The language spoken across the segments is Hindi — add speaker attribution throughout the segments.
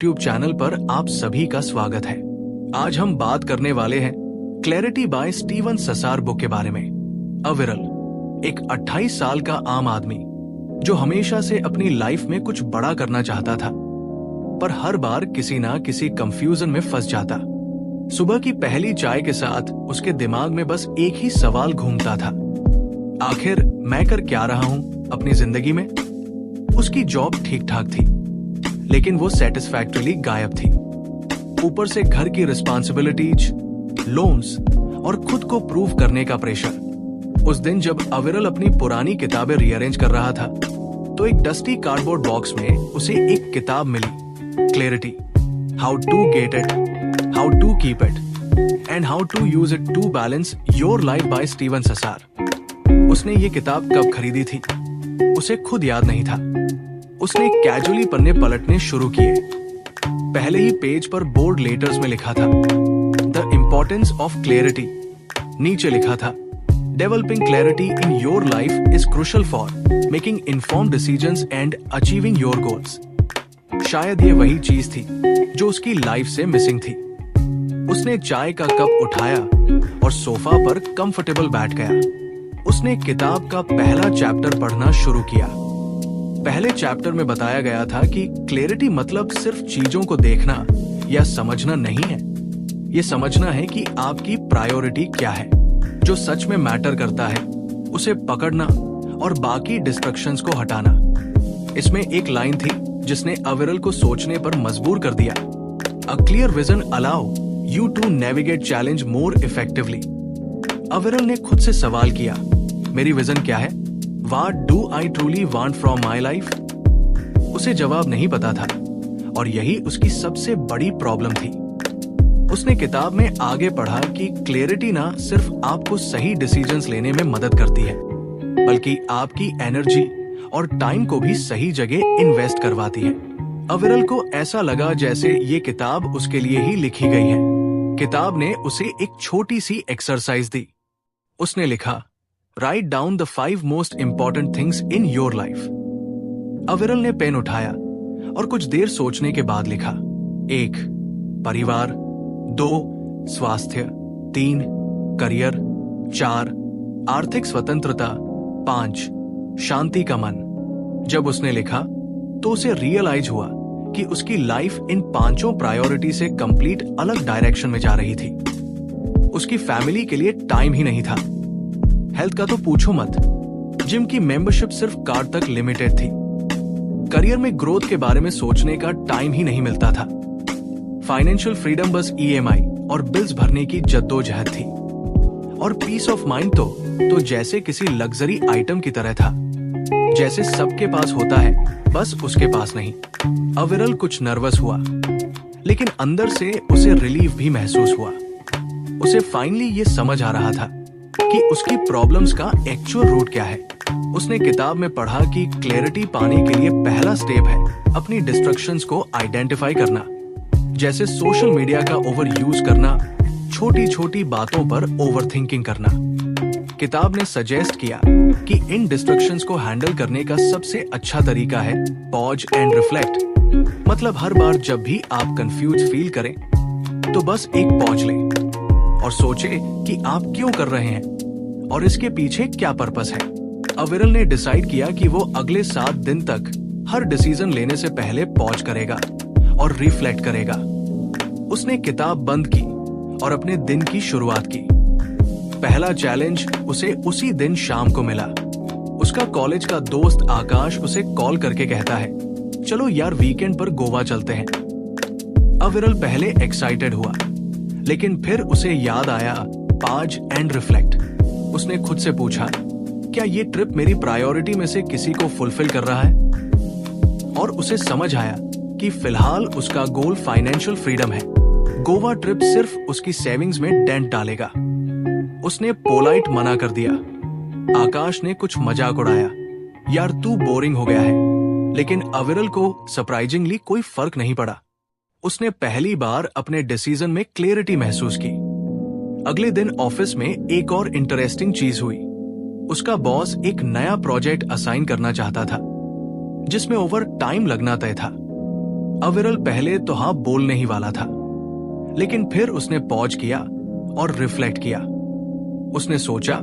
Speaker 1: यूट्यूब चैनल पर आप सभी का स्वागत है। आज हम बात करने वाले हैं क्लैरिटी बाय स्टीवन ससार बुक के बारे में। अ विरल, एक 28 साल का आम आदमी जो हमेशा से अपनी लाइफ में कुछ बड़ा करना चाहता था, पर हर बार किसी ना किसी कंफ्यूजन में फंस जाता। सुबह की पहली चाय के साथ उसके दिमाग में बस एक ही सवाल घूमता था, आखिर मैं कर क्या रहा हूं अपनी जिंदगी में। उसकी जॉब ठीक ठाक थी, लेकिन वो सेटिस्फैक्टरीली गायब थी। ऊपर से घर की रिस्पॉन्सिबिलिटीज, लोन्स और खुद को प्रूव करने का प्रेशर। उस दिन जब अविरल अपनी पुरानी किताबें रीअरेंज कर रहा था, तो एक डस्टी कार्डबोर्ड बॉक्स में उसे एक किताब मिली, clarity, how to get it, how to keep it and how to use it to balance your life by Steven Sasar. उसने ये किताब कब खरीदी थी उसे खुद याद नहीं था। उसने कैजुअली पन्ने पलटने शुरू किए। पहले ही पेज पर बोल्ड लेटर्स में लिखा था, द इम्पोर्टेंस ऑफ क्लैरिटी। नीचे लिखा था, developing clarity in your life is crucial for making informed decisions and achieving your goals. शायद ये वही चीज थी जो उसकी लाइफ से मिसिंग थी। उसने चाय का कप उठाया और सोफा पर कंफर्टेबल बैठ गया। उसने किताब का पहला चैप्टर पढ़ना शुरू किया। पहले चैप्टर में बताया गया था कि क्लैरिटी मतलब सिर्फ चीजों को देखना या समझना नहीं है। ये समझना है कि आपकी प्रायोरिटी क्या है, जो सच में मैटर करता है उसे पकड़ना और बाकी डिस्ट्रैक्शंस को हटाना। इसमें एक लाइन थी जिसने अविरल को सोचने पर मजबूर कर दिया, a clear vision allow you to navigate challenge more effectively. Aviral ने खुद से सवाल किया, मेरी विजन क्या है? What do I truly want from my life? उसे जवाब नहीं पता था, और यही उसकी सबसे बड़ी प्रॉब्लम थी। उसने किताब में आगे पढ़ा कि क्लैरिटी ना सिर्फ आपको सही डिसीजंस लेने में मदद करती है, बल्कि आपकी एनर्जी और टाइम को भी सही जगह इन्वेस्ट करवाती है। अविरल को ऐसा लगा जैसे ये किताब उसके लिए ही लिखी गई है। किताब ने उसे एक छोटी सी एक्सरसाइज दी। उसने लिखा, write down the 5 most important things in your life. अविरल ने पेन उठाया और कुछ देर सोचने के बाद लिखा, 1 परिवार, 2 स्वास्थ्य, 3 करियर, 4 आर्थिक स्वतंत्रता, 5 शांति का मन। जब उसने लिखा तो उसे रियलाइज हुआ कि उसकी लाइफ इन 5 प्रायोरिटी से कंप्लीट अलग डायरेक्शन में जा रही थी। उसकी फैमिली के लिए टाइम ही नहीं था। हेल्थ का तो पूछो मत, जिम की मेंबरशिप सिर्फ कार्ड तक लिमिटेड थी। करियर में ग्रोथ के बारे में सोचने का टाइम ही नहीं मिलता था। फाइनेंशियल फ्रीडम बस ईएमआई और बिल्स भरने की जद्दोजहद थी। और पीस ऑफ माइंड तो जैसे किसी लग्जरी आइटम की तरह था, जैसे सबके पास होता है, बस उसके पास नहीं। अविरल कुछ नर्वस हुआ, लेकिन अंदर से उसे रिलीफ भी महसूस हुआ। उसे फाइनली ये समझ आ रहा था कि उसकी प्रॉब्लम्स का एक्चुअल रूट क्या है। उसने किताब में पढ़ा कि क्लैरिटी पाने के लिए पहला स्टेप है अपनी डिस्ट्रैक्शंस को आइडेंटिफाई करना, जैसे सोशल मीडिया का ओवर यूज करना, छोटी छोटी बातों पर ओवरथिंकिंग करना। किताब ने सजेस्ट किया कि इन डिस्ट्रैक्शंस को हैंडल करने का सबसे अच्छा तरीका है पॉज एंड रिफ्लेक्ट। मतलब हर बार जब भी आप कंफ्यूज फील करें, तो बस एक पॉज लें और सोचे कि आप क्यों कर रहे हैं और इसके पीछे क्या पर्पस है। अविरल ने डिसाइड किया कि वो अगले 7 दिन तक हर डिसीजन लेने से पहले पॉज करेगा और रिफ्लेक्ट करेगा। उसने किताब बंद की और अपने दिन की शुरुआत की। पहला चैलेंज उसे उसी दिन शाम को मिला। उसका कॉलेज का दोस्त आकाश उसे कॉल करके कहता है, चलो यार वीकेंड पर गोवा चलते हैं। अविरल पहले एक्साइटेड हुआ, लेकिन फिर उसे याद आया पॉज एंड रिफ्लेक्ट। उसने खुद से पूछा, क्या ये ट्रिप मेरी प्रायोरिटी में से किसी को फुलफिल कर रहा है? और उसे समझ आया कि फिलहाल उसका गोल फाइनेंशियल फ्रीडम है। गोवा ट्रिप सिर्फ उसकी सेविंग्स में डेंट डालेगा। उसने पोलाइट मना कर दिया। आकाश ने कुछ मजाक उड़ाया, यार तू बोरिंग हो गया है, लेकिन अविरल को सरप्राइजिंगली कोई फर्क नहीं पड़ा। उसने पहली बार अपने डिसीजन में क्लैरिटी महसूस की। अगले दिन ऑफिस में एक और इंटरेस्टिंग चीज हुई। उसका बॉस एक नया प्रोजेक्ट असाइन करना चाहता था, जिसमें ओवर टाइम लगना तय था। अविरल पहले तो हाँ बोलने ही वाला था, लेकिन फिर उसने पॉज किया और रिफ्लेक्ट किया। उसने सोचा,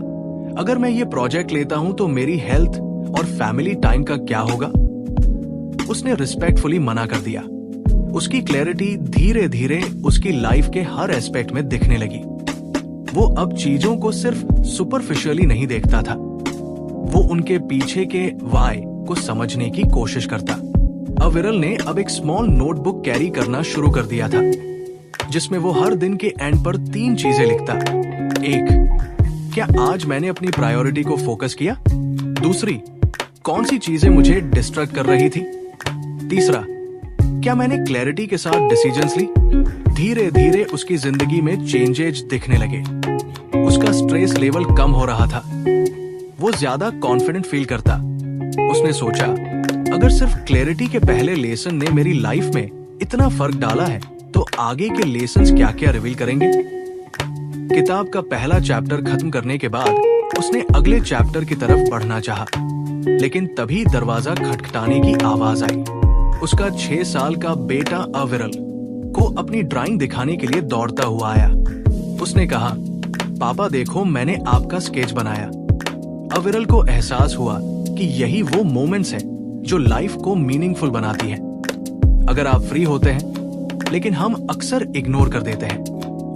Speaker 1: अगर मैं ये प्रोजेक्ट लेता हूं तो मेरी हेल्थ और फैमिली टाइम का क्या होगा। उसने रिस्पेक्टफुली मना कर दिया। उसकी क्लैरिटी धीरे धीरे उसकी लाइफ के हर एस्पेक्ट में दिखने लगी। वो अब चीजों को सिर्फ सुपरफिशियली नहीं देखता था, वो उनके पीछे के वाई को समझने की कोशिश करता। अविरल ने अब एक स्मॉल नोटबुक कैरी करना शुरू कर दिया था, जिसमें वो हर दिन के एंड पर 3 चीजें लिखता। 1, क्या आज मैंने अपनी प्रायोरिटी को फोकस किया? दूसरी, कौन सी चीजें मुझे डिस्ट्रैक्ट कर रही थी? तीसरा, क्या मैंने क्लैरिटी के साथ डिसीजंस ली? धीरे धीरे उसकी जिंदगी में चेंजेस दिखने लगे। उसका स्ट्रेस लेवल कम हो रहा था, वो ज्यादा कॉन्फिडेंट फील करता। उसने सोचा, अगर सिर्फ क्लैरिटी के पहले लेसन ने मेरी लाइफ में इतना फर्क डाला है, तो आगे के लेसन्स क्या क्या रिवील करेंगे। किताब का पहला चैप्टर खत्म करने के बाद उसने अगले चैप्टर की तरफ बढ़ना चाहा, लेकिन तभी दरवाजा खटखटाने की आवाज आई। उसका 6 साल का बेटा अविरल को अपनी ड्राइंग दिखाने के लिए दौड़ता हुआ आया। उसने कहा, पापा देखो, मैंने आपका स्केच बनाया। अविरल को एहसास हुआ कि यही वो मोमेंट्स हैं जो लाइफ को मीनिंगफुल बनाती हैं। अगर आप फ्री होते हैं, लेकिन हम अक्सर इग्नोर कर देते हैं।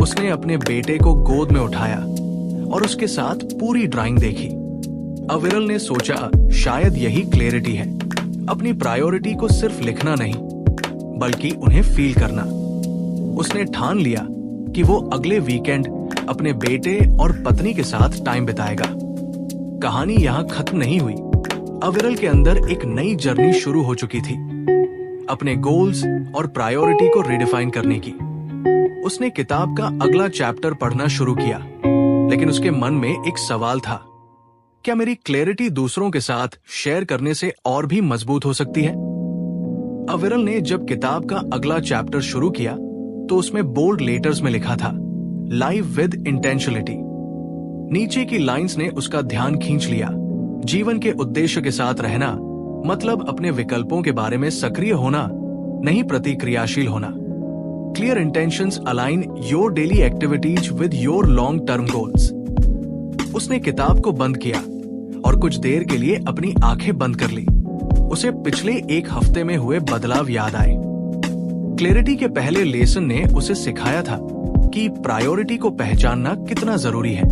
Speaker 1: उसने अपने बेटे को गोद में उठाया और उसके साथ पूरी ड्राइंग देखी। अविरल ने सोचा, शायद यही क्लैरिटी है, अपनी प्रायोरिटी को सिर्फ लिखना नहीं, बल्कि उन्हें फील करना। उसने ठान लिया कि वो अगले वीकेंड अपने बेटे और पत्नी के साथ टाइम बिताएगा। कहानी यहाँ खत्म नहीं हुई। अविरल के अंदर एक नई जर्नी शुरू हो चुकी थी, अपने गोल्स और प्रायोरिटी को रिडिफाइन करने की। उसने किताब का अगला चैप्टर पढ़ना शुरू किया, लेकिन उसके मन में एक सवाल था, क्या मेरी क्लैरिटी दूसरों के साथ शेयर करने से और भी मजबूत हो सकती है? अविरल ने जब किताब का अगला चैप्टर शुरू किया, तो उसमें बोल्ड लेटर्स में लिखा था, लाइव विद इंटेंशनलिटी। नीचे की लाइंस ने उसका ध्यान खींच लिया। जीवन के उद्देश्य के साथ रहना मतलब अपने विकल्पों के बारे में सक्रिय होना, नहीं प्रतिक्रियाशील होना। Clear intentions align your daily activities with your long term goals. उसने किताब को बंद किया और कुछ देर के लिए अपनी आंखें बंद कर ली। उसे पिछले 1 हफ्ते में हुए बदलाव याद आए। क्लैरिटी के पहले लेसन ने उसे सिखाया था कि प्रायोरिटी को पहचानना कितना जरूरी है,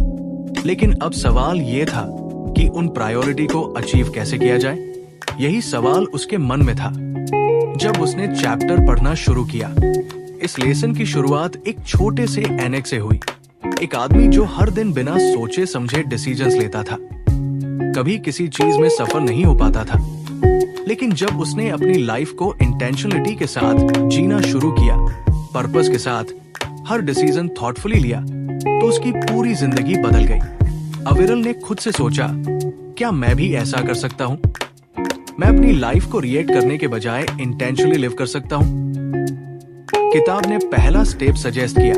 Speaker 1: लेकिन अब सवाल ये था कि उन प्रायोरिटी को अचीव कैसे किया जाए। यही सवाल उसके मन में था जब उसने चैप्टर पढ़ना शुरू किया। इस लेसन की शुरुआत एक छोटे से एनेक्स से हुई। एक आदमी जो हर दिन बिना सोचे समझे डिसीजंस लेता था, कभी किसी चीज में सफल नहीं हो पाता था, लेकिन जब उसने अपनी लाइफ को इंटेंशनलिटी के साथ जीना शुरू किया, पर्पस के साथ हर डिसीजन थॉटफुली लिया, तो उसकी पूरी जिंदगी बदल गई। अविरल ने खुद से सोचा, क्या मैं भी ऐसा कर सकता हूँ? मैं अपनी लाइफ को रिएक्ट करने के बजाय इंटेंशनली लिव कर सकता हूँ। किताब ने पहला स्टेप सजेस्ट किया,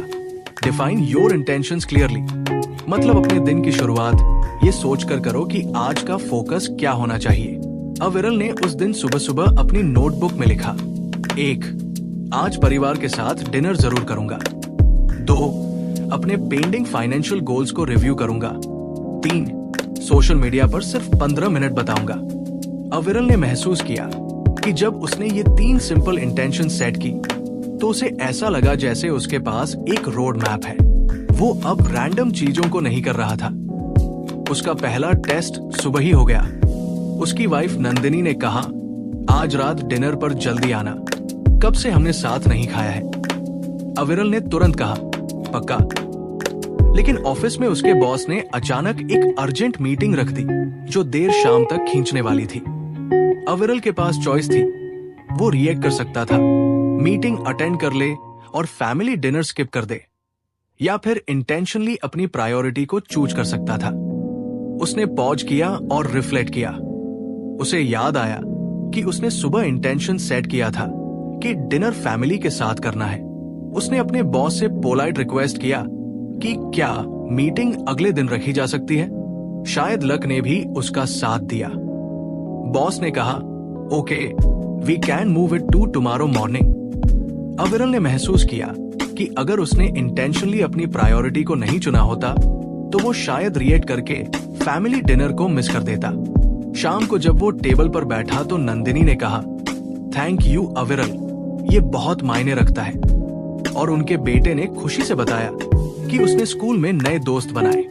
Speaker 1: डिफाइन योर इंटेंशंस क्लियरली। मतलब अपने दिन की शुरुआत ये सोचकर करो कि आज का फोकस क्या होना चाहिए। अविरल ने उस दिन सुबह सुबह अपनी नोटबुक में लिखा, 1, आज परिवार के साथ डिनर जरूर करूंगा। 2, अपने पेंडिंग फाइनेंशियल गोल्स को रिव्यू करूंगा। 3, सोशल मीडिया पर सिर्फ 15 मिनट बताऊंगा। अविरल ने महसूस किया कि जब उसने ये 3 सिंपल इंटेंशन सेट की, तो उसे ऐसा लगा जैसे उसके पास एक रोड मैप है। वो अब रैंडम चीजों को नहीं कर रहा था। उसका पहला टेस्ट सुबह ही हो गया। उसकी वाइफ नंदिनी ने कहा, आज रात डिनर पर जल्दी आना, कब से हमने साथ नहीं खाया है। अविरल ने तुरंत कहा, पक्का। लेकिन ऑफिस में उसके बॉस ने अचानक एक अर्जेंट मीटिंग रख दी जो देर शाम तक खींचने वाली थी। अविरल के पास चॉइस थी, वो रिएक्ट कर सकता था, मीटिंग अटेंड कर ले और फैमिली डिनर स्किप कर दे, या फिर इंटेंशनली अपनी प्रायोरिटी को चूज कर सकता था। उसने पॉज किया और रिफ्लेक्ट किया। उसे याद आया कि उसने सुबह इंटेंशन सेट किया था कि डिनर फैमिली के साथ करना है। उसने अपने बॉस से पोलाइट रिक्वेस्ट किया कि क्या मीटिंग अगले दिन रखी जा सकती है। शायद लक ने भी उसका साथ दिया। बॉस ने कहा, okay, we can move it to tomorrow morning. Aviral ने महसूस किया कि अगर उसने इंटेंशनली अपनी प्रायोरिटी को नहीं चुना होता तो वो शायद रिएक्ट करके फैमिली डिनर को मिस कर देता। शाम को जब वो टेबल पर बैठा तो नंदिनी ने कहा, थैंक यू अविरल, ये बहुत मायने रखता है। और उनके बेटे ने खुशी से बताया कि उसने स्कूल में नए दोस्त बनाए।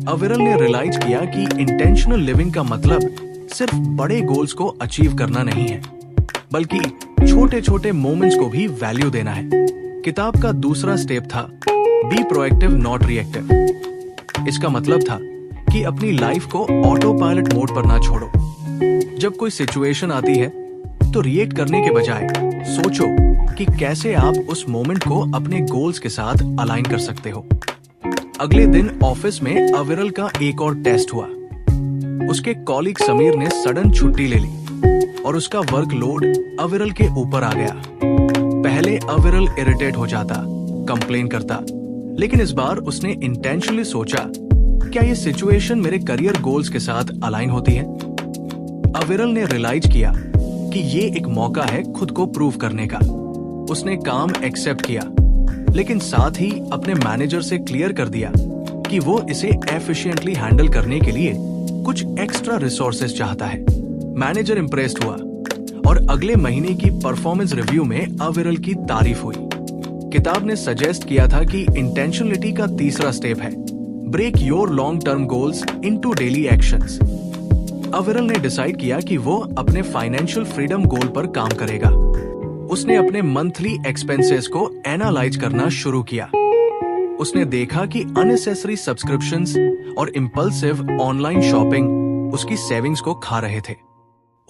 Speaker 1: अविरल ने रियलाइज किया कि इंटेंशनल लिविंग का मतलब सिर्फ बड़े गोल्स को अचीव करना नहीं है, बल्कि छोटे छोटे मोमेंट्स को भी वैल्यू देना है। किताब का दूसरा स्टेप था बी प्रोएक्टिव नॉट रिएक्टिव। इसका मतलब था कि अपनी लाइफ को ऑटो पायलट मोड पर ना छोड़ो। जब कोई सिचुएशन आती है तो रिएक्ट करने के बजाय सोचो कि कैसे आप उस मोमेंट को अपने गोल्स के साथ अलाइन कर सकते हो। अगले दिन ऑफिस में अविरल का एक और टेस्ट हुआ। उसके कॉलीग समीर ने सडन छुट्टी ले ली और उसका वर्कलोड अविरल के ऊपर आ गया। पहले अविरल इरिटेट हो जाता, कंप्लेन करता, लेकिन इस बार उसने इंटेंशनली सोचा, क्या ये सिचुएशन मेरे करियर गोल्स के साथ अलाइन होती है? अविरल ने रियलाइज किया कि ये एक मौका है खुद को प्रूव करने का। उसने काम एक्सेप्ट किया, लेकिन साथ ही अपने मैनेजर से क्लियर कर दिया कि वो इसे एफिशिएंटली हैंडल करने के लिए कुछ एक्स्ट्रा रिसोर्सेज चाहता है। मैनेजर इंप्रेस्ड हुआ और अगले महीने की परफॉर्मेंस रिव्यू में अविरल की तारीफ हुई। किताब ने सजेस्ट किया था कि इंटेंशनलिटी का तीसरा स्टेप है break your long term goals into daily actions. Aviral ने डिसाइड किया कि वो अपने फाइनेंशियल फ्रीडम गोल पर काम करेगा। उसने अपने मंथली एक्सपेंसेस को एनालाइज करना शुरू किया। उसने देखा कि अननेसेसरी सब्सक्रिप्शंस और इंपल्सिव ऑनलाइन शॉपिंग उसकी सेविंग्स को खा रहे थे।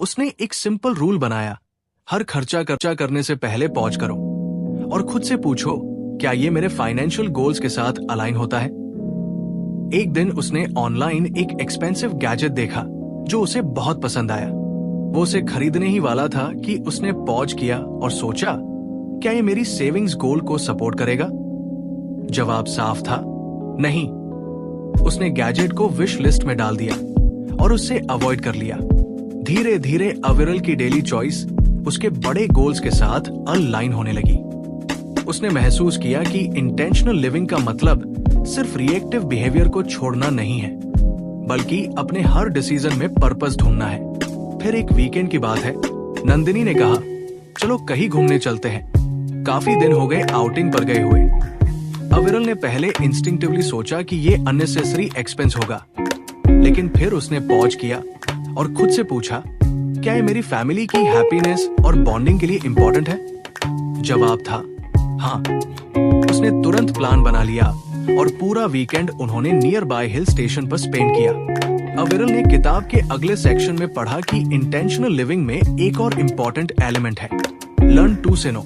Speaker 1: उसने एक सिंपल रूल बनाया, हर खर्चा करने से पहले पॉज करो और खुद से पूछो, क्या ये मेरे फाइनेंशियल गोल्स के साथ अलाइन होता है? एक दिन उसने ऑनलाइन एक एक्सपेंसिव गैजेट देखा जो उसे बहुत पसंद आया। वो उसे खरीदने ही वाला था कि उसने पॉज किया और सोचा, क्या ये मेरी सेविंग्स गोल को सपोर्ट करेगा? जवाब साफ था, नहीं। उसने गैजेट को विश लिस्ट में डाल दिया और उससे अवॉइड कर लिया। धीरे धीरे अविरल की डेली चॉइस उसके बड़े गोल्स के साथ अलाइन होने लगी। उसने महसूस किया कि इंटेंशनल लिविंग का मतलब सिर्फ रिएक्टिव बिहेवियर को छोड़ना नहीं है, बल्कि अपने हर डिसीजन में पर्पस ढूंढना है। फिर एक वीकेंड की बात है, नंदिनी ने कहा, चलो कहीं घूमने चलते हैं। काफी दिन हो गए आउटिंग पर गए हुए। अविरल ने पहले इंस्टिंक्टिवली सोचा कि ये अननेसेसरी एक्सपेंस होगा, लेकिन फिर उसने पॉज किया और खुद से पूछा, क्या ये मेरी फैमिली की हैप्पीनेस और बॉन्डिंग के लिए इंपॉर्टेंट है? जवाब था हाँ। उसने तुरंत प्लान बना लिया और पूरा वीकेंड उन्होंने नियर बाय हिल स्टेशन पर स्पेंड किया। अविरल ने किताब के अगले सेक्शन में पढ़ा कि इंटेंशनल लिविंग में एक और इम्पोर्टेंट एलिमेंट है, लर्न टू से नो।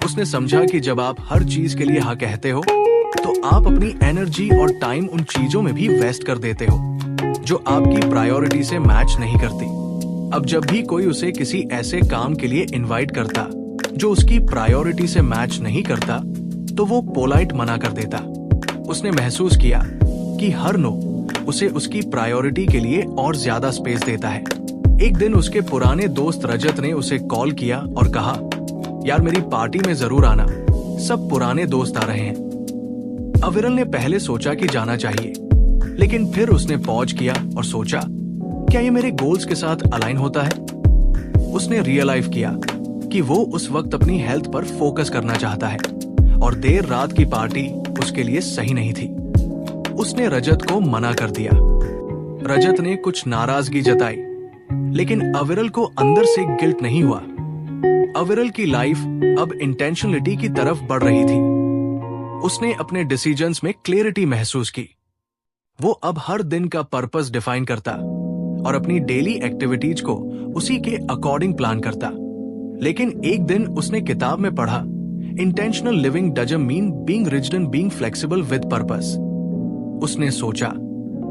Speaker 1: उसने समझा कि जब आप हर चीज के लिए हाँ कहते हो तो आप अपनी एनर्जी और टाइम उन चीजों में भी वेस्ट कर देते हो जो आपकी प्रायोरिटी से मैच नहीं करती। अब जब भी कोई उसे किसी ऐसे काम के लिए इनवाइट करता जो उसकी प्रायोरिटी से मैच नहीं करता, तो वो पोलाइट मना कर देता। उसने महसूस किया कि हर नो उसे उसकी प्रायोरिटी के लिए और ज्यादा स्पेस देता है। एक दिन उसके पुराने दोस्त रजत ने उसे कॉल किया और कहा, यार मेरी पार्टी में जरूर आना, सब पुराने दोस्त आ रहे हैं। अविरल ने पहले सोचा कि जाना चाहिए, लेकिन फिर उसने पॉज किया और सोचा, क्या ये मेरे गोल्स के साथ अलाइन होता है? उसने रियलाइज किया कि वो उस वक्त अपनी हेल्थ पर फोकस करना चाहता है और देर रात की पार्टी उसके लिए सही नहीं थी। उसने रजत को मना कर दिया। रजत ने कुछ नाराजगी जताई, लेकिन अविरल को अंदर से गिल्ट नहीं हुआ। अविरल की लाइफ अब इंटेंशनलिटी की तरफ बढ़ रही थी। उसने अपने डिसीजंस में क्लैरिटी महसूस की। वो अब हर दिन का पर्पस डिफाइन करता और अपनी डेली एक्टिविटीज को उसी के अकॉर्डिंग प्लान करता। लेकिन एक दिन उसने किताब में पढ़ा, intentional living doesn't mean being rigid and being flexible with purpose. उसने सोचा,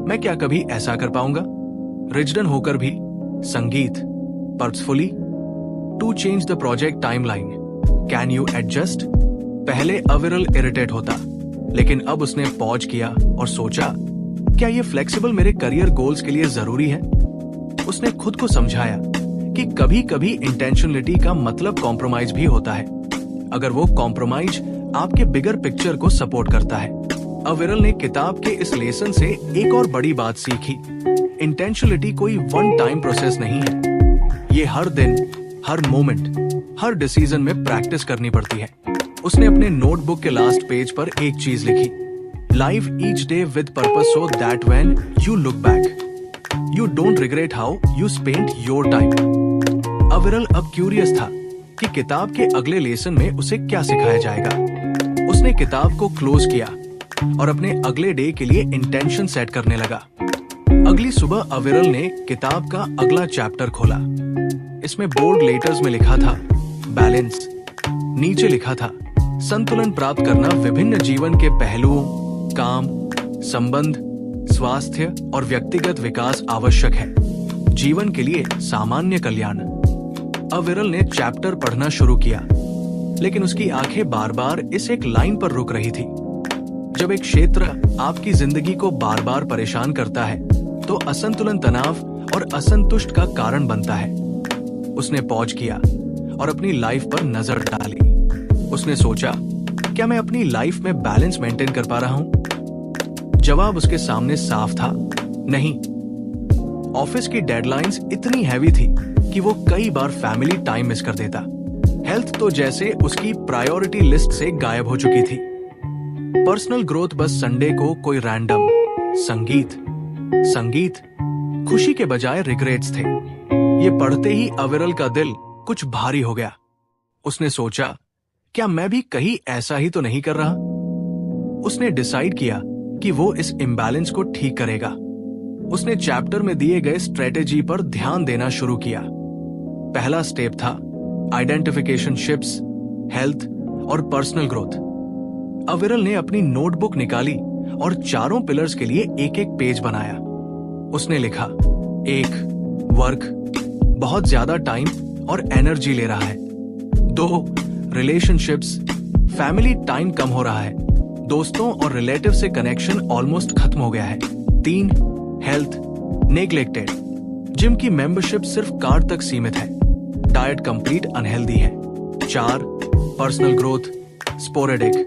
Speaker 1: मैं क्या कभी ऐसा कर पाऊंगा? रिजिड होकर भी Sangeet purposefully to change the project timeline, can you adjust? पहले अविरल इरिटेट होता, लेकिन अब उसने पॉज किया और सोचा, क्या ये फ्लेक्सिबल मेरे करियर गोल्स के लिए जरूरी है? उसने खुद को समझाया कि कभी कभी इंटेंशनलिटी का मतलब कॉम्प्रोमाइज भी होता है, अगर वो कॉम्प्रोमाइज आपके बिगर पिक्चर को सपोर्ट करता है। अविरल ने किताब के इस लेसन से एक और बड़ी बात सीखी। इंटेंशनलिटी कोई वन टाइम प्रोसेस नहीं है। ये हर दिन, हर मोमेंट, हर डिसीजन में प्रैक्टिस करनी पड़ती है। उसने अपने नोटबुक के लास्ट पेज पर एक चीज लिखी, live each day with purpose so that when you look back you don't regret how you spent your time. अविरल अब क्यूरियस था कि किताब के अगले लेसन में उसे क्या सिखाया जाएगा। उसने किताब को क्लोज किया और अपने अगले डे के लिए इंटेंशन सेट करने लगा। अगली सुबह अविरल ने किताब का अगला चैप्टर खोला। इसमें बोल्ड लेटर्स में लिखा था बैलेंस। नीचे लिखा था संतुलन प्राप्त करना विभिन्न जीवन के पहलुओं, काम, संबंध, स्वास्थ्य और व्यक्तिगत विकास आवश्यक है जीवन के लिए सामान्य कल्याण। अविरल ने चैप्टर पढ़ना शुरू किया, लेकिन उसकी आंखें बार बार इस एक लाइन पर रुक रही थी। जब एक क्षेत्र आपकी जिंदगी को बार बार परेशान करता है तो असंतुलन तनाव और असंतुष्ट का कारण बनता है। उसने पॉज किया और अपनी लाइफ पर नजर डाली। उसने सोचा, क्या मैं अपनी लाइफ में बैलेंस मेंटेन कर पा रहा हूं? जवाब उसके सामने साफ था, नहीं। ऑफिस की डेडलाइंस इतनी हैवी थी कि वो कई बार फैमिली टाइम मिस कर देता। हेल्थ तो जैसे उसकी प्रायोरिटी लिस्ट से गायब हो चुकी थी। पर्सनल ग्रोथ बस संडे को कोई रैंडम संगीत खुशी के बजाय रिग्रेट्स थे। ये पढ़ते ही अविरल का दिल कुछ भारी हो गया। उसने सोचा, क्या मैं भी कहीं ऐसा ही तो नहीं कर रहा? उसने डिसाइड किया कि वो इस इम्बैलेंस को ठीक करेगा। उसने चैप्टर में दिए गए स्ट्रेटेजी पर ध्यान देना शुरू किया। पहला स्टेप था आइडेंटिफिकेशन शिप्स, हेल्थ और पर्सनल ग्रोथ। अविरल ने अपनी नोटबुक निकाली और चारों पिलर्स के लिए एक एक पेज बनाया। उसने लिखा, 1, वर्क, बहुत ज्यादा टाइम और एनर्जी ले रहा है। 2, रिलेशनशिप्स, फैमिली टाइम कम हो रहा है, दोस्तों और रिलेटिव से कनेक्शन ऑलमोस्ट खत्म हो गया है। 3, हेल्थ, नेग्लेक्टेड, जिम की मेंबरशिप सिर्फ कार्ड तक सीमित है, डाइट कंप्लीट अनहेल्दी है। 4, पर्सनल ग्रोथ, स्पोरेडिक,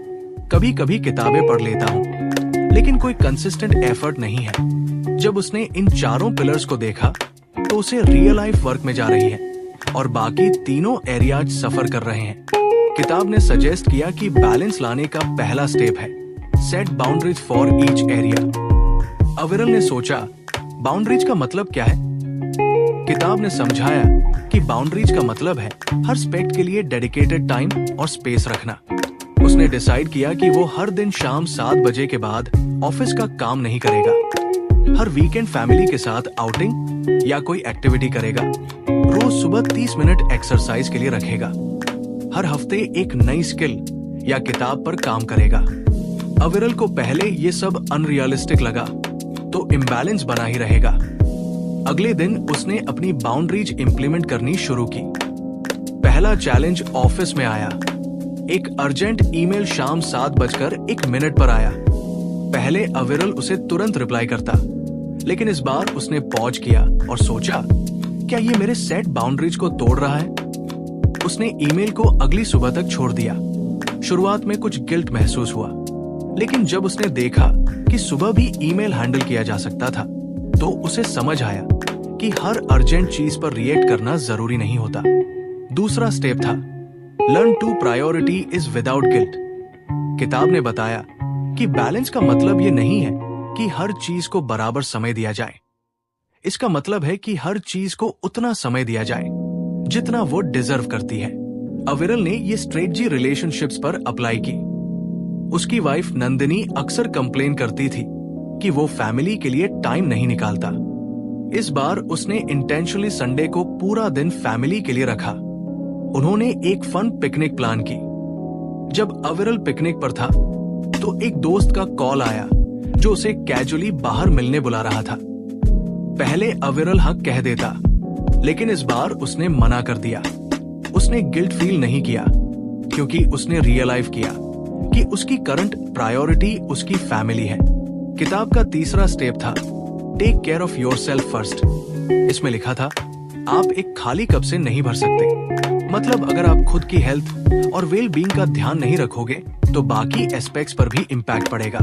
Speaker 1: कभी कभी किताबें पढ़ लेता हूं लेकिन कोई कंसिस्टेंट एफर्ट नहीं है। जब उसने इन चारों पिलर्स को देखा तो उसे रियल लाइफ वर्क में जा रही है और बाकी तीनों एरियाज सफर कर रहे हैं। किताब ने सजेस्ट किया कि बैलेंस लाने का पहला स्टेप है set boundaries for each area. अविरल ने सोचा, बाउंड्रीज का मतलब क्या है? किताब ने समझाया कि बाउंड्रीज का मतलब है हर एस्पेक्ट के लिए डेडिकेटेड टाइम और स्पेस रखना। उसने डिसाइड किया कि वो हर दिन शाम 7 बजे के बाद ऑफिस का काम नहीं करेगा। हर वीकेंड फैमिली के साथ आउटिंग या कोई एक्टिविटी करेगा। रोज सुबह 30 मिनट एक्सरसाइज के लिए रखेगा। हर हफ्ते एक नई स्किल या किताब पर काम करेगा। अविरल को पहले ये सब अनरियलिस्टिक लगा, तो इम्बैलेंस बना ही रहेगा। अगले दिन उसने अपनी बाउंड्रीज इंप्लीमेंट करनी शुरू की। पहला चैलेंज ऑफिस में आया। एक अर्जेंट ईमेल शाम 7:01 पर आया। पहले अविरल उसे तुरंत रिप्लाई करता, लेकिन इस बार उसने पॉज किया और सोचा, क्या ये मेरे सेट बाउंड्रीज को तोड़ रहा है? उसने ईमेल को अगली सुबह तक छोड़ दिया। शुरुआत में कुछ गिल्ट महसूस हुआ, लेकिन जब उसने देखा कि सुबह भी ईमेल हैंडल किया जा सकता था, तो उसे समझ आया कि हर अर्जेंट चीज पर रिएक्ट करना जरूरी नहीं होता। दूसरा स्टेप था learn to prioritise without guilt. किताब ने बताया कि बैलेंस का मतलब ये नहीं है कि हर चीज को बराबर समय दिया जाए। इसका मतलब है कि हर चीज को उतना समय दिया जाए जितना वो डिजर्व करती है। अविरल ने ये स्ट्रेटजी रिलेशनशिप्स पर अप्लाई की। उसकी वाइफ नंदिनी अक्सर कंप्लेन करती थी कि वो फैमिली के लिए टाइम नहीं निकालता। इस बार उसने इंटेंशनली संडे को पूरा दिन फैमिली के लिए रखा। उन्होंने एक फन पिकनिक प्लान की। जब अविरल पिकनिक पर था तो एक दोस्त का कॉल आया जो उसे कैजुअली बाहर मिलने बुला रहा था। पहले अविरल हाँ कह देता, लेकिन इस बार उसने मना कर दिया। उसने गिल्ट फील नहीं किया क्योंकि उसने रियलाइज किया कि उसकी करंट प्रायोरिटी उसकी फैमिली है। किताब का तीसरा स्टेप था take care of yourself first. इसमें लिखा था, आप एक खाली कप से नहीं भर सकते। मतलब अगर आप खुद की हेल्थ और वेल बीइंग का ध्यान नहीं रखोगे तो बाकी एस्पेक्ट्स पर भी इम्पैक्ट पड़ेगा।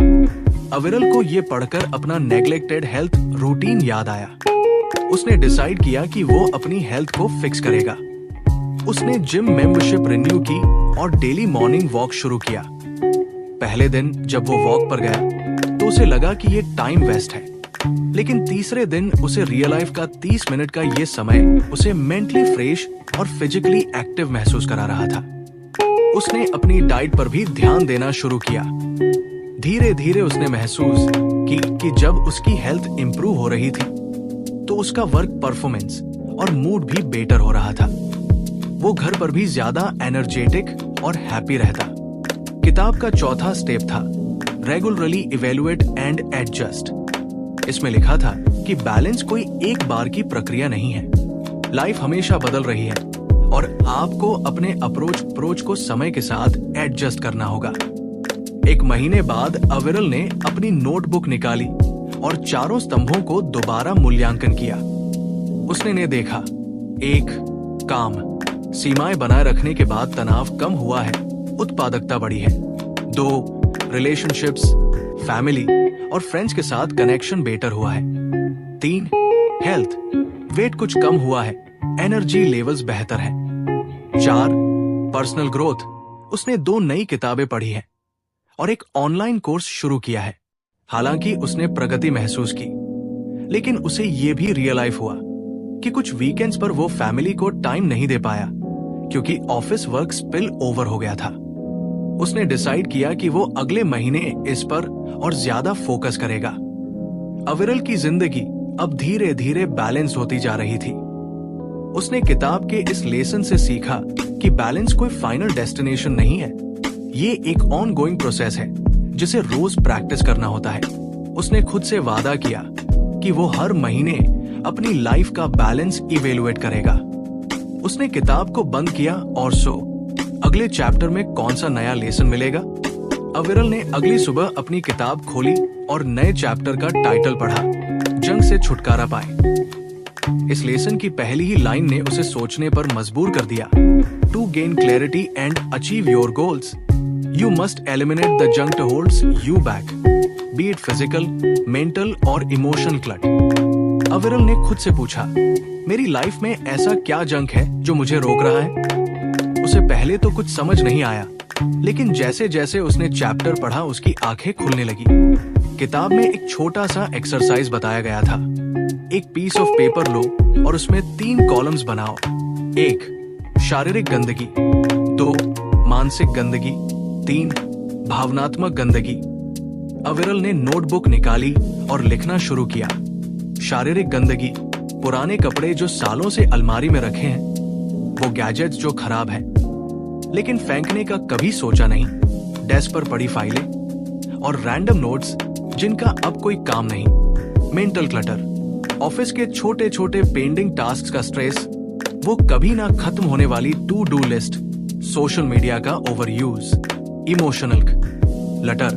Speaker 1: अविरल को ये पढ़कर अपना नेग्लेक्टेड हेल्थ रूटीन याद आया। उसने डिसाइड किया कि वो अपनी हेल्थ को फिक्स करेगा। उसने जिम मेंबरशिप रिन्यू की और डेली मॉर्निंग वॉक शुरू किया। पहले दिन जब वो वॉक पर गया तो उसे लगा कि ये टाइम वेस्ट है, लेकिन तीसरे दिन उसे रियल लाइफ का 30 मिनट का ये समय उसे मेंटली फ्रेश और फिजिकली एक्टिव महसूस करा रहा था। उसने अपनी डाइट पर भी ध्यान देना शुरू किया। धीरे धीरे उसने महसूस कि जब उसकी हेल्थ इंप्रूव हो रही थी तो उसका वर्क परफॉर्मेंस और मूड भी बेटर हो रहा था। वो घर पर भी ज्यादा एनर्जेटिक और हैप्पी रहता। किताब का चौथा स्टेप था रेगुलरली इवेलुएट एंड एडजस्ट। इसमें लिखा था कि बैलेंस कोई एक बार की प्रक्रिया नहीं है। लाइफ हमेशा बदल रही है और आपको अपने अप्रोच को समय के साथ एडजस्ट करना होगा। एक महीने बाद अविरल ने अपनी नोटबुक निकाली और चारों स्तंभों को दोबारा मूल्यांकन किया। उसने ने देखा, 1 काम, सीमाएं बनाए रखने के बाद तनाव कम हुआ है, उत्पादकता बढ़ी है। 2 रिलेशनशिप्स, फैमिली और फ्रेंड्स के साथ कनेक्शन बेटर हुआ है। 3 हेल्थ, वेट कुछ कम हुआ है, एनर्जी लेवल्स बेहतर हैं। 4 पर्सनल ग्रोथ, उसने 2 नई किताबें पढ़ी हैं और एक ऑनलाइन कोर्स शुरू किया है। हालांकि उसने प्रगति महसूस की, लेकिन उसे ये भी रियलाइज हुआ कि कुछ वीकेंड्स पर वो फैमिली को टाइम नहीं दे पाया क्योंकि ऑफिस वर्क स्पिल ओवर हो गया था। उसने डिसाइड किया कि वो अगले महीने इस पर और ज्यादा फोकस करेगा। अविरल की जिंदगी अब धीरे धीरे बैलेंस होती जा रही थी। उसने किताब के इस लेसन से सीखा कि बैलेंस कोई फाइनल डेस्टिनेशन नहीं है, ये एक ऑनगोइंग प्रोसेस है जिसे रोज प्रैक्टिस करना होता है। उसने खुद से वादा किया कि वो हर महीने अपनी लाइफ का बैलेंस इवेलुएट करेगा। उसने किताब को बंद किया और अगले चैप्टर में कौन सा नया लेसन मिलेगा। अविरल ने अगली सुबह अपनी किताब खोली और नए चैप्टर का टाइटल पढ़ा, जंग से छुटकारा पाए। इस लेसन की पहली ही लाइन ने उसे सोचने पर मजबूर कर दिया। To gain clarity and achieve your goals, you must eliminate the junk to holds you back, be it physical, mental और इमोशनल क्लट। अविरल ने खुद से पूछा, मेरी लाइफ में ऐसा क्या जंक है जो मुझे रोक रहा है? उसे पहले तो कुछ समझ नहीं आया, लेकिन जैसे जैसे उसने चैप्टर पढ़ा उसकी आंखें खुलने लगी। किताब में एक छोटा सा एक्सरसाइज बताया गया था। एक पीस ऑफ पेपर लो और उसमें 3 कॉलम्स बनाओ। 1 शारीरिक गंदगी, 2 मानसिक गंदगी, 3 भावनात्मक गंदगी। अविरल ने नोटबुक निकाली और लिखना शुरू किया। शारीरिक गंदगी, पुराने कपड़े जो सालों से अलमारी में रखे हैं, वो गैजेट्स जो खराब हैं लेकिन फेंकने का कभी सोचा नहीं, डेस्क पर पड़ी फाइलें और रैंडम नोट्स जिनका अब कोई काम नहीं। मेंटल क्लटर, ऑफिस के छोटे छोटे पेंडिंग टास्क का स्ट्रेस, वो कभी ना खत्म होने वाली to do list, social media का ओवरयूज। इमोशनल लटर,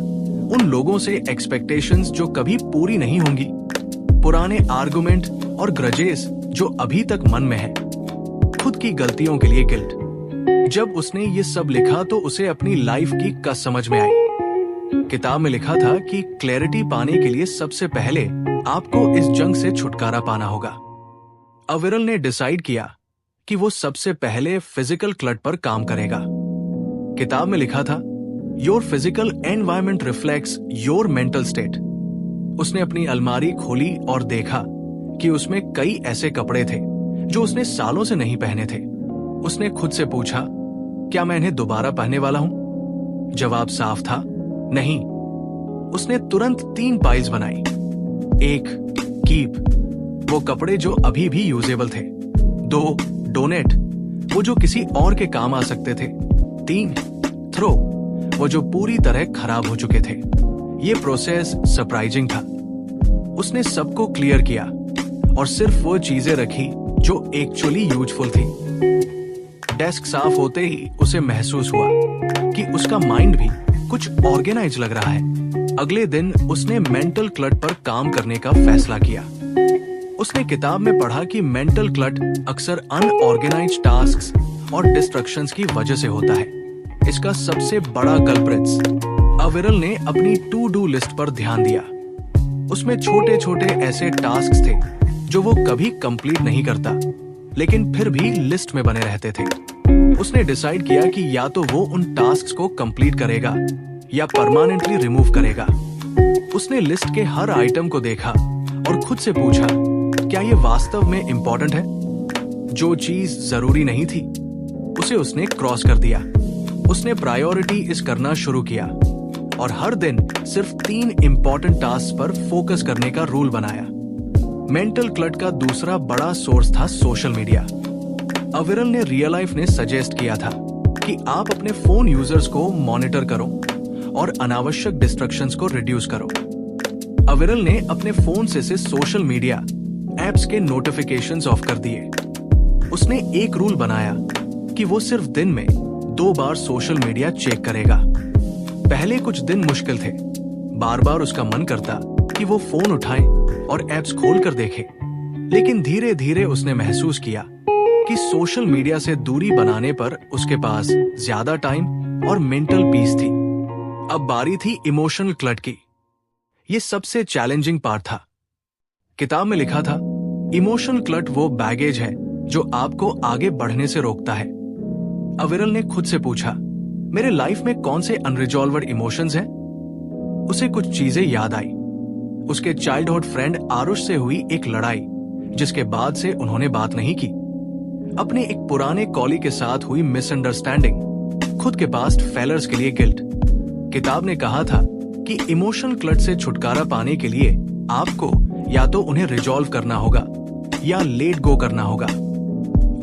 Speaker 1: उन लोगों से एक्सपेक्टेशंस जो कभी पूरी नहीं होंगी, पुराने आर्गुमेंट और ग्रजेस जो अभी तक मन में है, खुद की गलतियों के लिए गिल्ट। जब उसने ये सब लिखा तो उसे अपनी लाइफ की कस समझ में आई। किताब में लिखा था कि क्लैरिटी पाने के लिए सबसे पहले आपको इस जंग से छुटकारा पाना होगा। अविरल ने डिसाइड किया कि वो सबसे पहले फिजिकल क्लट पर काम करेगा। किताब में लिखा था, your physical environment reflects your mental state. उसने अपनी अलमारी खोली और देखा कि उसमें कई ऐसे कपड़े थे जो उसने सालों से नहीं पहने थे। उसने खुद से पूछा, क्या मैं इन्हें दोबारा पहनने वाला हूं? जवाब साफ था, नहीं। उसने तुरंत 3 पाइल्स बनाई। 1 कीप, वो कपड़े जो अभी भी यूजेबल थे। 2 डोनेट, वो जो किसी और के काम आ सकते थे। 3 थ्रो, वो जो पूरी तरह खराब हो चुके थे। ये प्रोसेस सरप्राइजिंग था। उसने सबको क्लियर किया और सिर्फ वो चीजें रखी जो एक्चुअली यूजफुल थी। डेस्क साफ होते ही उसे महसूस हुआ कि उसका माइंड भी कुछ ऑर्गेनाइज लग रहा है। अगले दिन उसने मेंटल क्लट पर काम करने का फैसला किया। उसने किताब में पढ़ा कि मेंटल क्लट अक्सर अनऑर्गेनाइज्ड टास्क्स और डिस्ट्रक्शंस की वजह से होता है। इसका सबसे बड़ा कल्प्रिट्स अविरल ने अपनी टू डू लिस्ट पर ध्यान दिया। उसमें छोटे छोटे ऐसे टास्क थे जो वो कभी कंप्लीट नहीं करता, लेकिन फिर भी लिस्ट में बने रहते थे। उसने डिसाइड किया कि या तो वो उन टास्क्स को कंप्लीट करेगा या परमानेंटली रिमूव करेगा। उसने लिस्ट के हर आइटम को देखा और खुद से पूछा, क्या ये वास्तव में इंपॉर्टेंट है? जो चीज जरूरी नहीं थी उसे उसने क्रॉस कर दिया। उसने प्रायोरिटी इस करना शुरू किया और हर दिन सिर्फ 3 इंपॉर्टेंट टास्क पर फोकस करने का रूल बनाया। मेंटल क्लट का दूसरा बड़ा सोर्स था सोशल मीडिया। अविरल ने रियल लाइफ ने सजेस्ट किया था कि आप अपने फोन यूजर्स को मॉनिटर करो और अनावश्यक डिस्ट्रक्शंस को रिड्यूस करो। अविरल ने अपने फोन से सोशल मीडिया एप्स के नोटिफिकेशंस ऑफ कर दिए। उसने एक रूल बनाया कि वो सिर्फ दिन में 2 बार सोशल मीडिया चेक करेगा। पहले कुछ दिन मुश्किल थे, बार बार उसका मन करता कि वो फोन उठाए और एप्स खोलकर देखे, लेकिन धीरे धीरे उसने महसूस किया कि सोशल मीडिया से दूरी बनाने पर उसके पास ज्यादा टाइम और मेंटल पीस थी। अब बारी थी इमोशनल क्लट की। ये सबसे चैलेंजिंग पार्ट था। किताब में लिखा था, इमोशनल क्लट वो बैगेज है जो आपको आगे बढ़ने से रोकता है। अविरल ने खुद से पूछा, मेरे लाइफ में कौन से अनरिजॉल्व्ड इमोशंस हैं? उसे कुछ चीजें याद आई। उसके चाइल्डहुड फ्रेंड आरुष से हुई एक लड़ाई, जिसके बाद से उन्होंने बात नहीं की। अपने एक पुराने कॉली के साथ हुई मिसअंडरस्टैंडिंग, खुद के पास्ट फेलर्स के लिए गिल्ट। किताब ने कहा था कि इमोशनल क्लट से छुटकारा पाने के लिए आपको या तो उन्हें रिजॉल्व करना होगा या लेट गो करना होगा।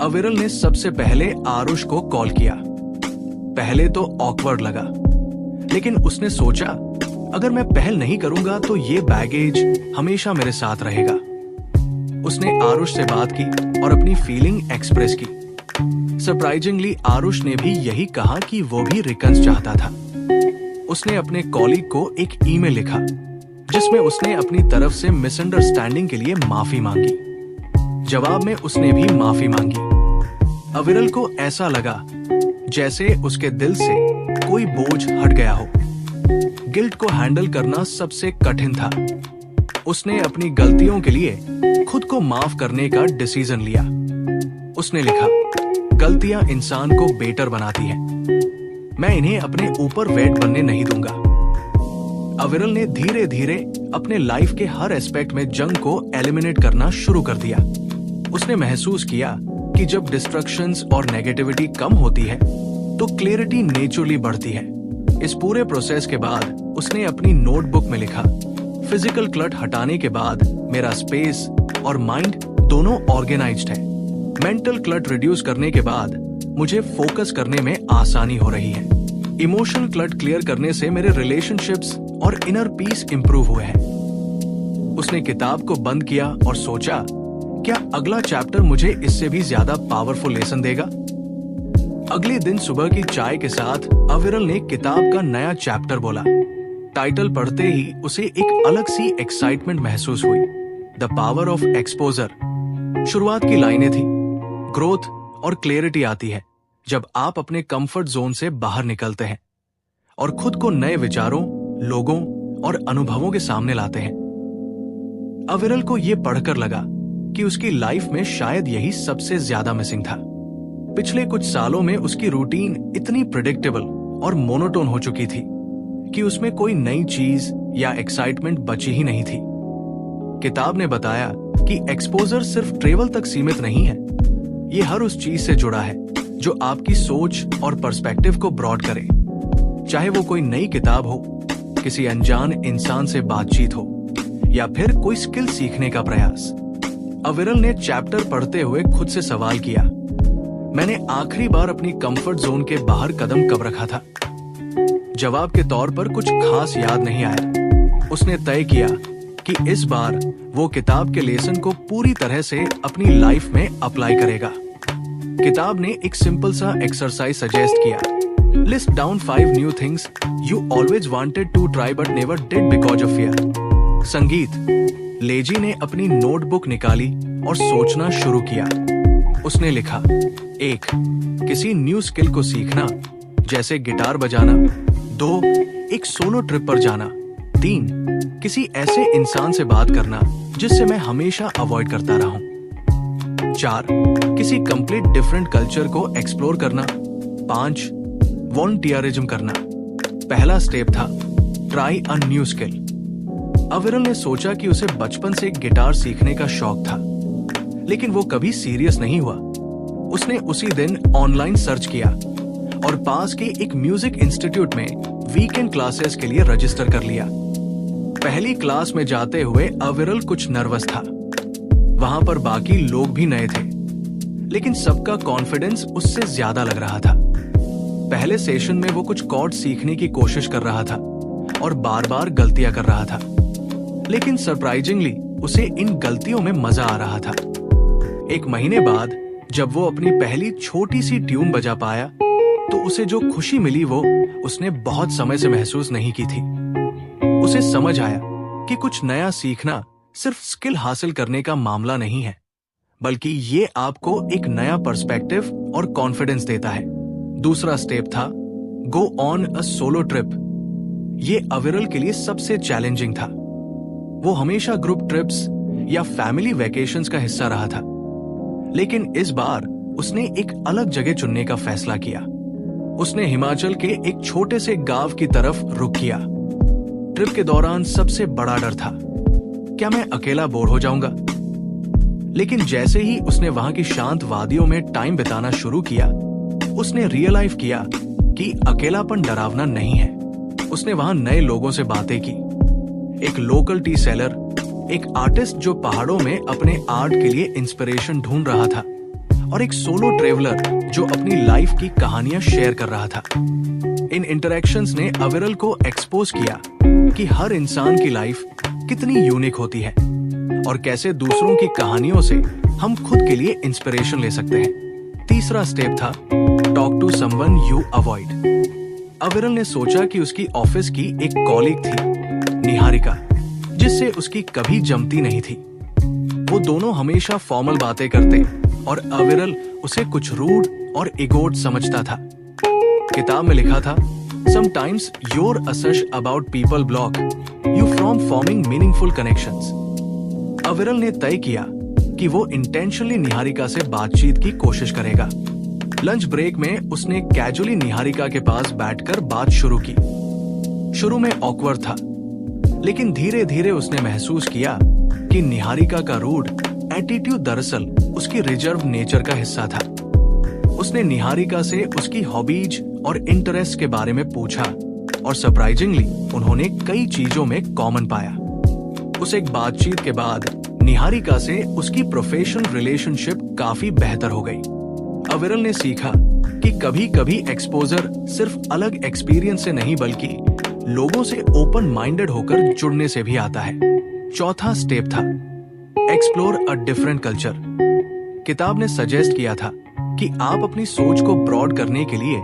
Speaker 1: अविरल ने सबसे पहले आरुष को कॉल किया। पहले तो ऑकवर्ड लगा, लेकिन उसने सोचा, अगर मैं पहल नहीं करूंगा तो ये बैगेज हमेशा मेरे साथ रहेगा। उसने आरुष से बात की और अपनी फीलिंग एक्सप्रेस की। सरप्राइजिंगली आरुष ने भी यही कहा कि वो भी रिकन्स चाहता था। उसने अपने कॉलीग को एक ईमेल लिखा जिसमें उसने अपनी तरफ से मिसअंडरस्टैंडिंग के लिए माफी मांगी। जवाब में उसने भी माफी मांगी। अविरल को ऐसा लगा जैसे उसके दिल से कोई बोझ हट गया हो। गिल्ट को हैंडल करना सबसे कठिन था। उसने अपनी गलतियों के लिए खुद को माफ करने का डिसीजन लिया। उसने लिखा, गलतियां इंसान को बेटर बनाती हैं। मैं इन्हें अपने ऊपर वेट बनने नहीं दूंगा। अविरल ने धीरे धीरे अपने लाइफ के हर एस्पेक्ट में जंग को एलिमिनेट करना शुरू कर दिया। उसने महसूस किया कि जब डिस्ट्रक्शंस और नेगेटिविटी कम होती है तो क्लैरिटी नेचुरली बढ़ती है। इस पूरे प्रोसेस के बाद उसने अपनी नोटबुक में लिखा, फिजिकल क्लट हटाने के बाद मेरा स्पेस और माइंड दोनों ऑर्गेनाइज्ड है। मेंटल क्लट रिड्यूस करने के बाद मुझे फोकस करने में आसानी हो रही है। इमोशनल क्लट क्लियर करने से मेरे रिलेशनशिप्स और इनर पीस इंप्रूव हुए हैं। उसने किताब को बंद किया और सोचा, क्या अगला चैप्टर मुझे इससे भी ज्यादा पावरफुल लेसन देगा? अगले दिन सुबह की चाय के साथ अविरल ने किताब का नया चैप्टर बोला। टाइटल पढ़ते ही उसे एक अलग सी एक्साइटमेंट महसूस हुई, द पावर ऑफ एक्सपोजर। शुरुआत की लाइनें थी, ग्रोथ और क्लैरिटी आती है जब आप अपने कंफर्ट जोन से बाहर निकलते हैं और खुद को नए विचारों, लोगों और अनुभवों के सामने लाते हैं। अविरल को यह पढ़कर लगा कि उसकी लाइफ में शायद यही सबसे ज्यादा मिसिंग था। पिछले कुछ सालों में उसकी रूटीन इतनी प्रेडिक्टेबल और मोनोटोन हो चुकी थी कि उसमें कोई नई चीज या एक्साइटमेंट बची ही नहीं थी। किताब ने बताया कि एक्सपोजर सिर्फ ट्रेवल तक सीमित नहीं है, ये हर उस चीज से जुड़ा है जो आपकी सोच और पर्सपेक्टिव को ब्रॉड करे। चाहे वो कोई नई किताब हो, किसी अनजान इंसान से बातचीत हो या फिर कोई स्किल सीखने का प्रयास। अविरल ने चैप्टर पढ़ते हुए खुद से सवाल किया, मैंने आखिरी बार अपनी कंफर्ट जोन के बाहर कदम कब रखा था? जवाब के तौर पर कुछ खास याद नहीं आया। उसने तय किया कि इस बार वो किताब के लेसन को पूरी तरह से अपनी लाइफ में अप्लाई करेगा। किताब ने एक सिंपल सा एक्सरसाइज सजेस्ट किया, list down 5 new things you always wanted to try but never did because of fear. Sangeet. लेजी ने अपनी नोटबुक निकाली और सोचना शुरू किया। उसने लिखा, 1. किसी न्यू स्किल को सीखना, जैसे गिटार बजाना। 2. एक सोलो ट्रिप पर जाना। 3. किसी ऐसे इंसान से बात करना जिससे मैं हमेशा अवॉइड करता रहा हूं। 4. किसी कंप्लीट डिफरेंट कल्चर को एक्सप्लोर करना। 5. वॉलंटियरिज्म करना। पहला स्टेप था ट्राई अ न्यू स्किल। अविरल ने सोचा कि उसे बचपन से गिटार सीखने का शौक था, लेकिन वो कभी सीरियस नहीं हुआ। उसने उसी दिन ऑनलाइन सर्च किया और पास के एक म्यूजिक इंस्टीट्यूट में वीकेंड क्लासेस के लिए रजिस्टर कर लिया। पहली क्लास में जाते हुए अविरल कुछ नर्वस था। वहां पर बाकी लोग भी नए थे, लेकिन सबका कॉन्फिडेंस उससे ज्यादा लग रहा था। पहले सेशन में वो कुछ कॉर्ड सीखने की कोशिश कर रहा था और बार बार गलतियां कर रहा था, लेकिन सरप्राइजिंगली उसे इन गलतियों में मजा आ रहा था। 1 महीने बाद जब वो अपनी पहली छोटी सी ट्यून बजा पाया, तो उसे जो खुशी मिली वो उसने बहुत समय से महसूस नहीं की थी। उसे समझ आया कि कुछ नया सीखना सिर्फ स्किल हासिल करने का मामला नहीं है, बल्कि ये आपको एक नया पर्सपेक्टिव और कॉन्फिडेंस देता है। दूसरा स्टेप था go on a solo trip. ये अविरल के लिए सबसे चैलेंजिंग था। वो हमेशा ग्रुप ट्रिप्स या फैमिली वेकेशंस का हिस्सा रहा था, लेकिन इस बार उसने एक अलग जगह चुनने का फैसला किया। उसने हिमाचल के एक छोटे से गांव की तरफ रुख किया। ट्रिप के दौरान सबसे बड़ा डर था, क्या मैं अकेला बोर हो जाऊंगा? लेकिन जैसे ही उसने वहां की शांत वादियों में टाइम बिताना शुरू किया, उसने रियलाइज किया कि अकेलापन डरावना नहीं है। उसने वहां नए लोगों से बातें की, एक लोकल टी सेलर, एक आर्टिस्ट जो पहाड़ों में अपने आर्ट के लिए इंस्पिरेशन ढूंढ रहा था, और एक सोलो ट्रेवलर जो अपनी लाइफ की कहानियां शेयर कर रहा था। इन इंटरेक्शंस ने अविरल को एक्सपोज किया कि हर इंसान की लाइफ कितनी यूनिक होती है और कैसे दूसरों की कहानियों से हम खुद के लिए इंस्पिरेशन ले सकते हैं। तीसरा स्टेप था talk to someone you avoid. Aviral ने सोचा कि उसकी ऑफिस की एक कॉलीग थी, निहारिका, जिससे उसकी कभी जमती नहीं थी। वो दोनों हमेशा फॉर्मल बातें करते और अविरल उसे कुछ रूड और इगोट समझता था। किताब में लिखा था, समटाइम्स योर असश about people block you from forming meaningful connections. Aviral ने तय किया कि वो इंटेंशनली निहारिका से बातचीत की कोशिश करेगा। लंच ब्रेक में उसने कैजुअली निहारिका के पास बैठकर बात शुरू की। शुरू में ऑकवर्ड था, लेकिन धीरे धीरे उसने महसूस किया कि निहारिका का रूड एटीट्यूड दरअसल उसकी रिजर्व नेचर का हिस्सा था। उसने निहारिका से उसकी हॉबीज और इंटरेस्ट के बारे में पूछा और सरप्राइजिंगली उन्होंने कई चीजों में कॉमन पाया। उस एक बातचीत के बाद निहारिका से उसकी प्रोफेशनल रिलेशनशिप काफी बेहतर हो गई। अविरल ने सीखा कि कभी कभी एक्सपोजर सिर्फ अलग एक्सपीरियंस से नहीं बल्कि लोगों से ओपन माइंडेड होकर जुड़ने से भी आता है। चौथा स्टेप था एक्सप्लोर अ डिफरेंट कल्चर। किताब ने सजेस्ट किया था कि आप अपनी सोच को ब्रॉड करने के लिए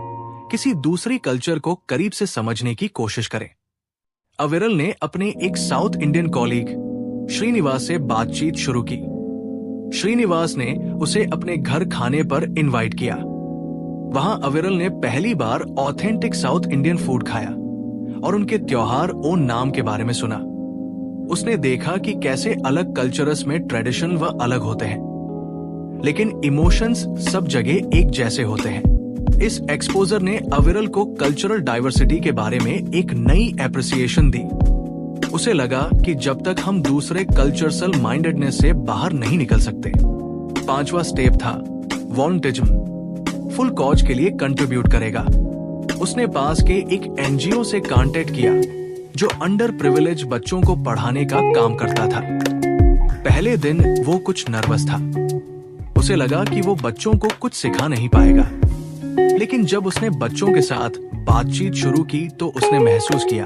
Speaker 1: किसी दूसरी कल्चर को करीब से समझने की कोशिश करें। अविरल ने अपने एक साउथ इंडियन कॉलीग श्रीनिवास से बातचीत शुरू की। श्रीनिवास ने उसे अपने घर खाने पर इनवाइट किया। वहां अविरल ने पहली बार ऑथेंटिक साउथ इंडियन फूड खाया और उनके त्योहार ओन नाम के बारे में सुना। उसने देखा कि कैसे अलग कल्चर्स में ट्रेडिशन व अलग होते हैं, लेकिन इमोशंस सब जगह एक जैसे होते हैं। इस एक्सपोजर ने अविरल को कल्चरल डाइवर्सिटी के बारे में एक नई एप्रिसिएशन दी। उसे लगा कि जब तक हम दूसरे कल्चरल माइंडेडनेस से बाहर नहीं निकल सकते। पांचवा स्टेप था वॉलंटियरिज्म। फुल कॉज के लिए कंट्रीब्यूट करेगा। उसने पास के एक एनजीओ से कांटेक्ट किया जो अंडर प्रिविलेज बच्चों को पढ़ाने का काम करता था। पहले दिन वो कुछ नर्वस था। उसे लगा कि वो बच्चों को कुछ सिखा नहीं पाएगा, लेकिन जब उसने बच्चों के साथ बातचीत शुरू की तो उसने महसूस किया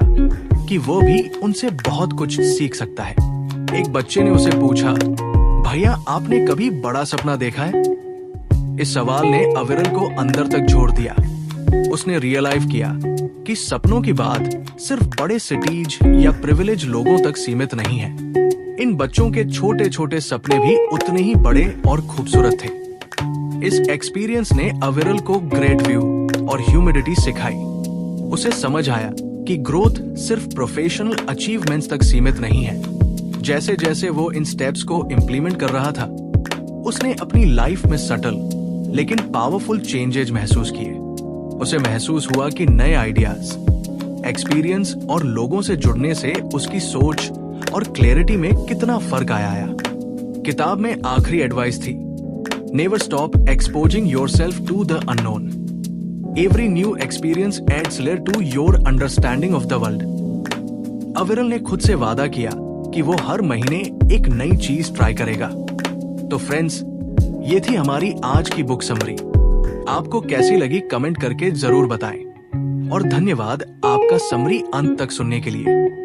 Speaker 1: कि वो भी उनसे बहुत कुछ सीख सकता है। एक बच्चे ने उसे पूछा, भैया आपने कभी बड़ा सपना देखा है? इस सवाल ने अविरल को अंदर तक झोड़ दिया। उसने रियलाइज किया कि सपनों की बात सिर्फ बड़े सिटीज या प्रिविलेज लोगों तक सीमित नहीं है। इन बच्चों के छोटे छोटे सपने भी उतने ही बड़े और खूबसूरत थे। इस एक्सपीरियंस ने अविरल को ग्रेट व्यू और ह्यूमिडिटी सिखाई। उसे समझ आया कि ग्रोथ सिर्फ प्रोफेशनल अचीवमेंट्स तक सीमित नहीं है। जैसे जैसे वो इन स्टेप्स को इम्प्लीमेंट कर रहा था, उसने अपनी लाइफ में सटल लेकिन पावरफुल चेंजेज महसूस किए। उसे महसूस हुआ कि नए आइडियाज, एक्सपीरियंस और लोगों से जुड़ने से उसकी सोच और क्लैरिटी में कितना फर्क आया। किताब में आखिरी एडवाइस थी, never stop exposing yourself to the unknown. Every new experience adds layer to your understanding of the world. Aviral ने खुद से वादा किया कि वो हर महीने एक नई चीज ट्राई करेगा। तो फ्रेंड्स, ये थी हमारी आज की बुक समरी। आपको कैसी लगी कमेंट करके जरूर बताएं। और धन्यवाद आपका समरी अंत तक सुनने के लिए।